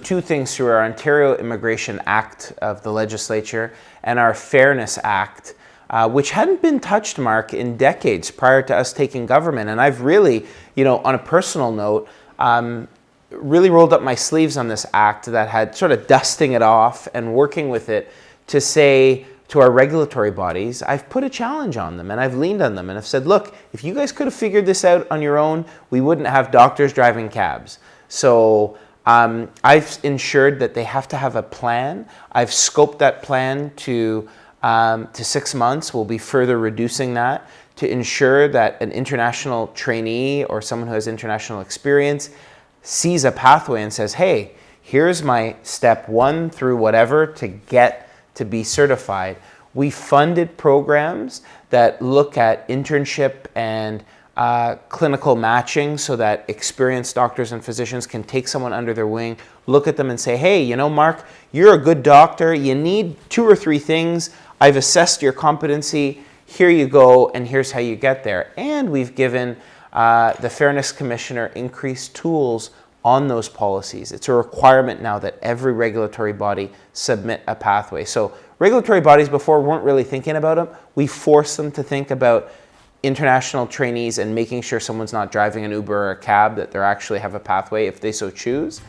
two things through our Ontario Immigration Act of the legislature and our Fairness Act, which hadn't been touched, Mark, in decades prior to us taking government. And I've really, on a personal note, really rolled up my sleeves on this act that had sort of dusting it off and working with it to say to our regulatory bodies, I've put a challenge on them and I've leaned on them and I've said, look, if you guys could have figured this out on your own, we wouldn't have doctors driving cabs. So I've ensured that they have to have a plan. I've scoped that plan to 6 months. We'll be further reducing that to ensure that an international trainee or someone who has international experience sees a pathway and says, hey, here's my step 1 through whatever to get to be certified. We funded programs that look at internship and clinical matching so that experienced doctors and physicians can take someone under their wing, look at them and say, hey, Mark, you're a good doctor. You need 2 or 3 things. I've assessed your competency. Here you go, and here's how you get there. And we've given the Fairness Commissioner increased tools on those policies. It's a requirement now that every regulatory body submit a pathway. So regulatory bodies before weren't really thinking about them. We force them to think about international trainees and making sure someone's not driving an Uber or a cab, that they actually have a pathway if they so choose.